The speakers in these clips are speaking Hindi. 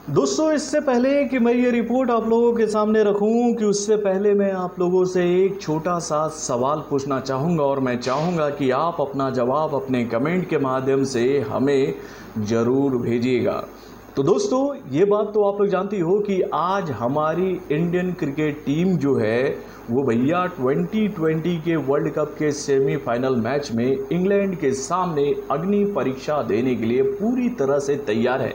दोस्तों, इससे पहले कि मैं ये रिपोर्ट आप लोगों के सामने रखूं कि उससे पहले मैं आप लोगों से एक छोटा सा सवाल पूछना चाहूँगा और मैं चाहूँगा कि आप अपना जवाब अपने कमेंट के माध्यम से हमें ज़रूर भेजिएगा। तो दोस्तों, ये बात तो आप लोग जानती हो कि आज हमारी इंडियन क्रिकेट टीम जो है वो भैया 2020 के वर्ल्ड कप के सेमीफाइनल मैच में इंग्लैंड के सामने अग्नि परीक्षा देने के लिए पूरी तरह से तैयार है।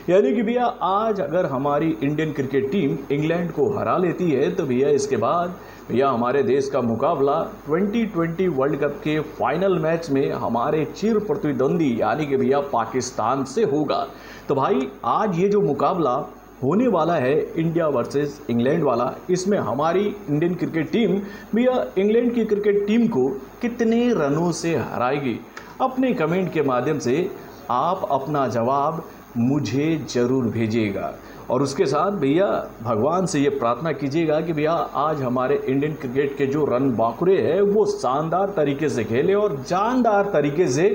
यानी कि भैया आज अगर हमारी इंडियन क्रिकेट टीम इंग्लैंड को हरा लेती है तो भैया इसके बाद भैया हमारे देश का मुकाबला 2020 वर्ल्ड कप के फाइनल मैच में हमारे चिर प्रतिद्वंदी यानी कि भैया पाकिस्तान से होगा। तो भाई आज ये जो मुकाबला होने वाला है इंडिया वर्सेस इंग्लैंड वाला, इसमें हमारी इंडियन क्रिकेट टीम भैया इंग्लैंड की क्रिकेट टीम को कितने रनों से हराएगी, अपने कमेंट के माध्यम से आप अपना जवाब मुझे ज़रूर भेजिएगा। और उसके साथ भैया भगवान से ये प्रार्थना कीजिएगा कि भैया आज हमारे इंडियन क्रिकेट के जो रन बांकुरे हैं वो शानदार तरीके से खेले और जानदार तरीके से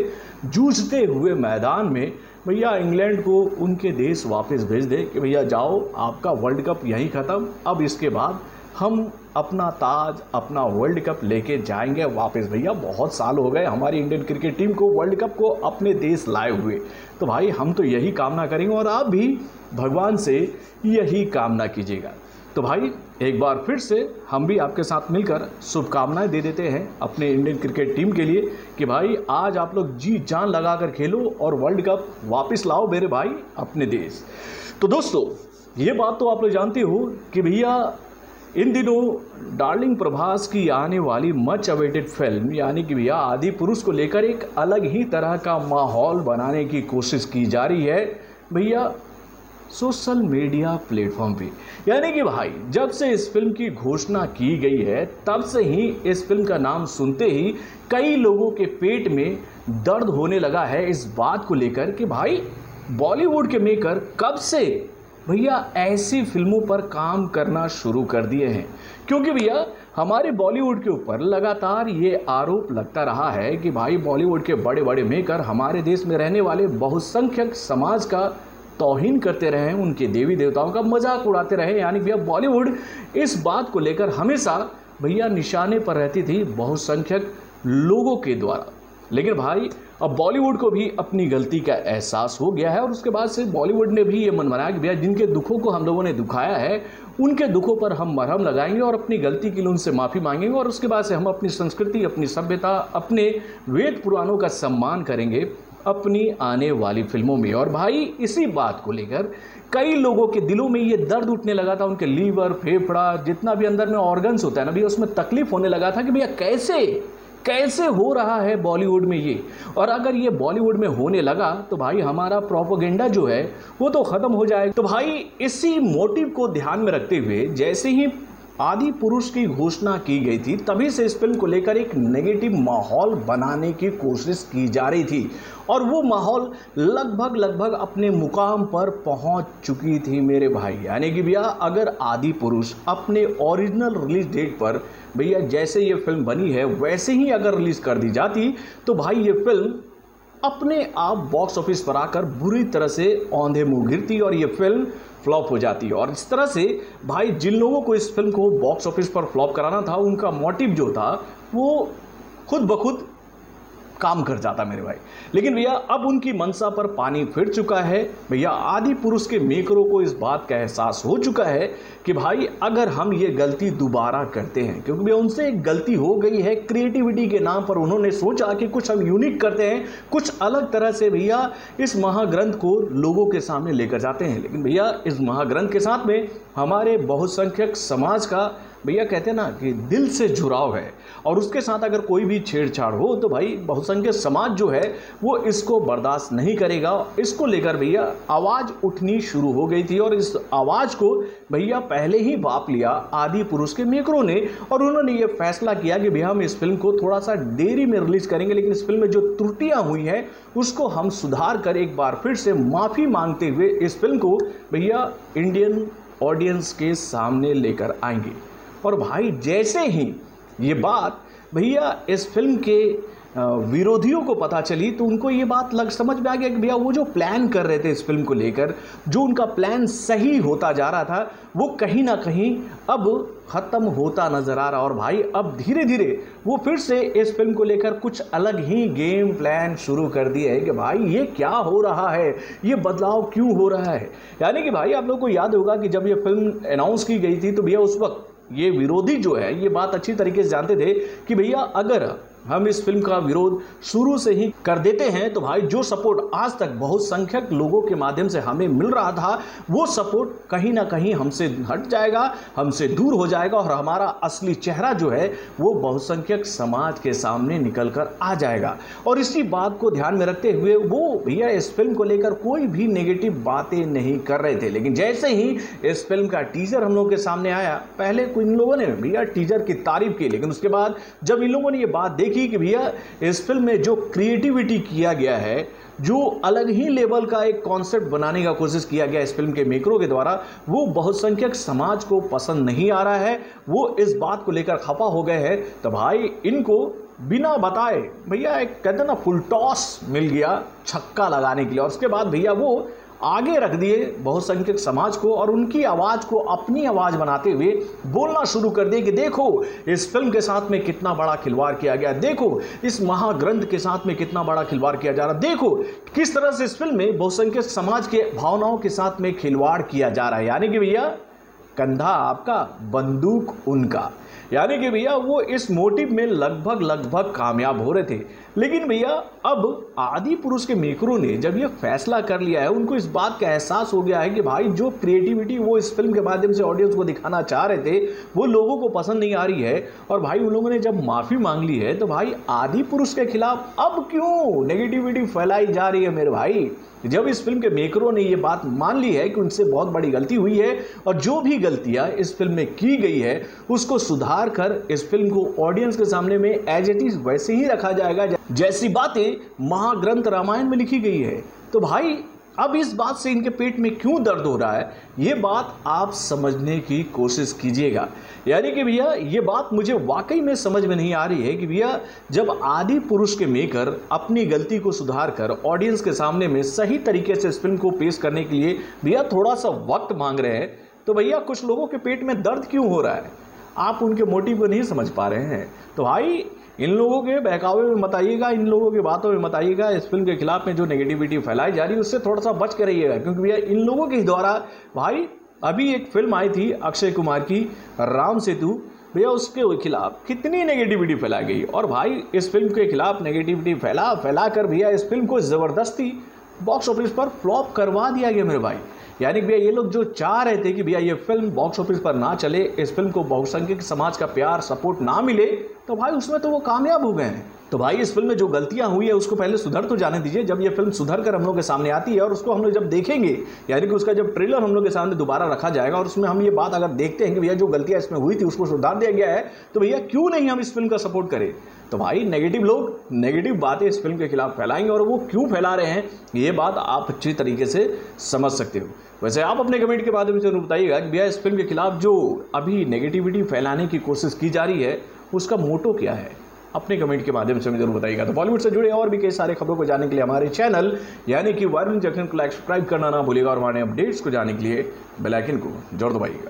जूझते हुए मैदान में भैया इंग्लैंड को उनके देश वापस भेज दे कि भैया जाओ, आपका वर्ल्ड कप यहीं ख़त्म, अब इसके बाद हम अपना ताज अपना वर्ल्ड कप लेके जाएंगे वापस। भैया बहुत साल हो गए हमारी इंडियन क्रिकेट टीम को वर्ल्ड कप को अपने देश लाए हुए, तो भाई हम तो यही कामना करेंगे और आप भी भगवान से यही कामना कीजिएगा। तो भाई एक बार फिर से हम भी आपके साथ मिलकर शुभकामनाएं दे देते हैं अपने इंडियन क्रिकेट टीम के लिए कि भाई आज आप लोग जी जान लगाकर खेलो और वर्ल्ड कप वापस लाओ मेरे भाई अपने देश। तो दोस्तों, ये बात तो आप लोग जानते हो कि भैया इन दिनों डार्लिंग प्रभास की आने वाली मच अवेटेड फिल्म यानी कि भैया आदि पुरुष को लेकर एक अलग ही तरह का माहौल बनाने की कोशिश की जा रही है भैया सोशल मीडिया प्लेटफॉर्म पे। यानी कि भाई जब से इस फिल्म की घोषणा की गई है तब से ही इस फिल्म का नाम सुनते ही कई लोगों के पेट में दर्द होने लगा है इस बात को लेकर कि भाई बॉलीवुड के मेकर कब से भैया ऐसी फिल्मों पर काम करना शुरू कर दिए हैं। क्योंकि भैया हमारे बॉलीवुड के ऊपर लगातार ये आरोप लगता रहा है कि भाई बॉलीवुड के बड़े बड़े मेकर हमारे देश में रहने वाले बहुसंख्यक समाज का तौहीन करते रहे, उनके देवी देवताओं का मजाक उड़ाते रहे। यानी भैया बॉलीवुड इस बात को लेकर हमेशा भैया निशाने पर रहती थी बहुसंख्यक लोगों के द्वारा। लेकिन भाई अब बॉलीवुड को भी अपनी गलती का एहसास हो गया है और उसके बाद से बॉलीवुड ने भी ये मन बनाया कि भैया जिनके दुखों को हम लोगों ने दुखाया है उनके दुखों पर हम मरहम लगाएंगे और अपनी गलती के लिए उनसे माफ़ी मांगेंगे और उसके बाद से हम अपनी संस्कृति अपनी सभ्यता अपने वेद पुराणों का सम्मान करेंगे अपनी आने वाली फिल्मों में। और भाई इसी बात को लेकर कई लोगों के दिलों में ये दर्द उठने लगा था, उनके लीवर फेफड़ा जितना भी अंदर में ऑर्गन्स होता है ना भैया उसमें तकलीफ होने लगा था कि भैया कैसे हो रहा है बॉलीवुड में ये। और अगर ये बॉलीवुड में होने लगा तो भाई हमारा प्रोपेगेंडा जो है वो तो ख़त्म हो जाएगा। तो भाई इसी मोटिव को ध्यान में रखते हुए जैसे ही आदि पुरुष की घोषणा की गई थी तभी से इस फिल्म को लेकर एक नेगेटिव माहौल बनाने की कोशिश की जा रही थी और वो माहौल लगभग अपने मुकाम पर पहुंच चुकी थी मेरे भाई। यानी कि भैया अगर आदि पुरुष अपने ओरिजिनल रिलीज डेट पर भैया जैसे ये फिल्म बनी है वैसे ही अगर रिलीज कर दी जाती तो भाई ये फिल्म अपने आप बॉक्स ऑफिस पर आकर बुरी तरह से औंधे मुंह गिरती और ये फिल्म फ्लॉप हो जाती है। और इस तरह से भाई जिन लोगों को इस फिल्म को बॉक्स ऑफिस पर फ्लॉप कराना था उनका मोटिव जो था वो खुद ब खुद काम कर जाता मेरे भाई। लेकिन भैया अब उनकी मंशा पर पानी फिर चुका है। भैया आदि पुरुष के मेकरों को इस बात का एहसास हो चुका है कि भाई अगर हम ये गलती दोबारा करते हैं, क्योंकि भैया उनसे एक गलती हो गई है क्रिएटिविटी के नाम पर, उन्होंने सोचा कि कुछ हम यूनिक करते हैं, कुछ अलग तरह से भैया इस महाग्रंथ को लोगों के सामने लेकर जाते हैं। लेकिन भैया इस महाग्रंथ के साथ में हमारे बहुसंख्यक समाज का भैया कहते हैं ना कि दिल से जुड़ाव है और उसके साथ अगर कोई भी छेड़छाड़ हो तो भाई बहुसंख्यक समाज जो है वो इसको बर्दाश्त नहीं करेगा। इसको लेकर भैया आवाज़ उठनी शुरू हो गई थी और इस आवाज़ को भैया पहले ही भांप लिया आदि पुरुष के मेकरों ने और उन्होंने ये फैसला किया कि भैया हम इस फिल्म को थोड़ा सा देरी में रिलीज करेंगे, लेकिन इस फिल्म में जो त्रुटियां हुई हैं उसको हम सुधार कर एक बार फिर से माफ़ी मांगते हुए इस फिल्म को भैया इंडियन ऑडियंस के सामने लेकर आएंगे। और भाई जैसे ही ये बात भैया इस फिल्म के विरोधियों को पता चली तो उनको ये बात समझ में आ गया कि भैया वो जो प्लान कर रहे थे इस फिल्म को लेकर, जो उनका प्लान सही होता जा रहा था, वो कहीं ना कहीं अब खत्म होता नजर आ रहा। और भाई अब धीरे धीरे वो फिर से इस फिल्म को लेकर कुछ अलग ही गेम प्लान शुरू कर दिया है कि भाई ये क्या हो रहा है, ये बदलाव क्यों हो रहा है। यानी कि भाई आप लोगों को याद होगा कि जब ये फिल्म अनाउंस की गई थी तो भैया उस वक्त ये विरोधी जो है ये बात अच्छी तरीके से जानते थे कि भैया अगर हम इस फिल्म का विरोध शुरू से ही कर देते हैं तो भाई जो सपोर्ट आज तक बहुसंख्यक लोगों के माध्यम से हमें मिल रहा था वो सपोर्ट कहीं ना कहीं हमसे हट जाएगा, हमसे दूर हो जाएगा और हमारा असली चेहरा जो है वो बहुसंख्यक समाज के सामने निकल कर आ जाएगा। और इसी बात को ध्यान में रखते हुए वो भैया इस फिल्म को लेकर कोई भी नेगेटिव बातें नहीं कर रहे थे। लेकिन जैसे ही इस फिल्म का टीजर हम लोग के सामने आया, पहले इन लोगों ने भैया टीजर की तारीफ की, लेकिन उसके बाद जब इन लोगों ने ये बात देखी कि भैया इस फिल्म में जो क्रिएटिविटी किया गया है, जो अलग ही लेवल का एक कॉन्सेप्ट बनाने का कोशिश किया गया इस फिल्म के मेकरों के द्वारा, वो बहुसंख्यक समाज को पसंद नहीं आ रहा है, वो इस बात को लेकर खफा हो गए हैं। तो भाई इनको बिना बताए भैया एक कहते ना फुल टॉस मिल गया छक्का लगाने के लिए, और उसके बाद भैया वो आगे रख दिए बहुसंख्यक समाज को और उनकी आवाज को अपनी आवाज बनाते हुए बोलना शुरू कर दिए कि देखो इस फिल्म के साथ में कितना बड़ा खिलवाड़ किया गया, देखो इस महाग्रंथ के साथ में कितना बड़ा खिलवाड़ किया जा रहा, देखो किस तरह से इस फिल्म में बहुसंख्यक समाज के भावनाओं के साथ में खिलवाड़ किया जा रहा है। यानी कि भैया कंधा आपका, बंदूक उनका। यानी कि भैया वो इस मोटिव में लगभग कामयाब हो रहे थे। लेकिन भैया अब आदि पुरुष के मेकरों ने जब ये फैसला कर लिया है, उनको इस बात का एहसास हो गया है कि भाई जो क्रिएटिविटी वो इस फिल्म के माध्यम से ऑडियंस को दिखाना चाह रहे थे वो लोगों को पसंद नहीं आ रही है। और भाई उन लोगों ने जब माफी मांग ली है तो भाई आदि पुरुष के खिलाफ अब क्यों नेगेटिविटी फैलाई जा रही है मेरे भाई। जब इस फिल्म के मेकरों ने ये बात मान ली है कि उनसे बहुत बड़ी गलती हुई है और जो भी गलतियां इस फिल्म में की गई है उसको सुधार कर इस फिल्म को ऑडियंस के सामने में एज इट इज वैसे ही रखा जाएगा जैसी बातें महाग्रंथ रामायण में लिखी गई है। तो भाई अब इस बात से इनके पेट में क्यों दर्द हो रहा है, ये बात आप समझने की कोशिश कीजिएगा। यानी कि भैया ये बात मुझे वाकई में समझ में नहीं आ रही है कि भैया जब आदि पुरुष के मेकर अपनी गलती को सुधार कर ऑडियंस के सामने में सही तरीके से इस फिल्म को पेश करने के लिए भैया थोड़ा सा वक्त मांग रहे हैं, तो भैया कुछ लोगों के पेट में दर्द क्यों हो रहा है, आप उनके मोटिव को नहीं समझ पा रहे हैं। तो भाई इन लोगों के बहकावे में मत आइएगा, इन लोगों की बातों में मत आइएगा। इस फिल्म के खिलाफ में जो नेगेटिविटी फैलाई जा रही है उससे थोड़ा सा बच के रहिएगा, क्योंकि भैया इन लोगों के द्वारा भाई अभी एक फिल्म आई थी अक्षय कुमार की राम सेतु, भैया उसके खिलाफ कितनी नेगेटिविटी फैलाई गई। और भाई इस फिल्म के खिलाफ नेगेटिविटी फैला कर भैया इस फिल्म को ज़बरदस्ती बॉक्स ऑफिस पर फ्लॉप करवा दिया गया मेरे भाई। यानी भैया ये लोग जो चाह रहे थे कि भैया ये फिल्म बॉक्स ऑफिस पर ना चले, इस फिल्म को बहुसंख्यक समाज का प्यार सपोर्ट ना मिले, तो भाई उसमें तो वो कामयाब हो गए हैं। तो भाई इस फिल्म में जो गलतियां हुई है उसको पहले सुधर तो जाने दीजिए। जब ये फिल्म सुधर कर हम लोग के सामने आती है और उसको हम लोग जब देखेंगे, यानी कि उसका जब ट्रेलर हम लोग के सामने दोबारा रखा जाएगा और उसमें हम ये बात अगर देखते हैं कि भैया जो गलतियां इसमें हुई थी उसको सुधार दिया गया है, तो भैया क्यों नहीं हम इस फिल्म का सपोर्ट करें। तो भाई नेगेटिव लोग नेगेटिव बातें इस फिल्म के खिलाफ फैलाएंगे और वो क्यों फैला रहे हैं ये बात आप अच्छी तरीके से समझ सकते हो। वैसे आप अपने कमेंट के माध्यम से बताइएगा कि भैया इस फिल्म के खिलाफ जो अभी नेगेटिविटी फैलाने की कोशिश की जा रही है उसका मोटो क्या है, अपने कमेंट के माध्यम से मुझे जरूर बताइएगा। तो बॉलीवुड से जुड़े और भी कई सारे खबरों को जानने के लिए हमारे चैनल यानी कि वायरल जंक्शन को लाइक सब्सक्राइब करना ना भूलिएगा और हमारे अपडेट्स को जानने के लिए बेल आइकन को जरूर दबाइएगा।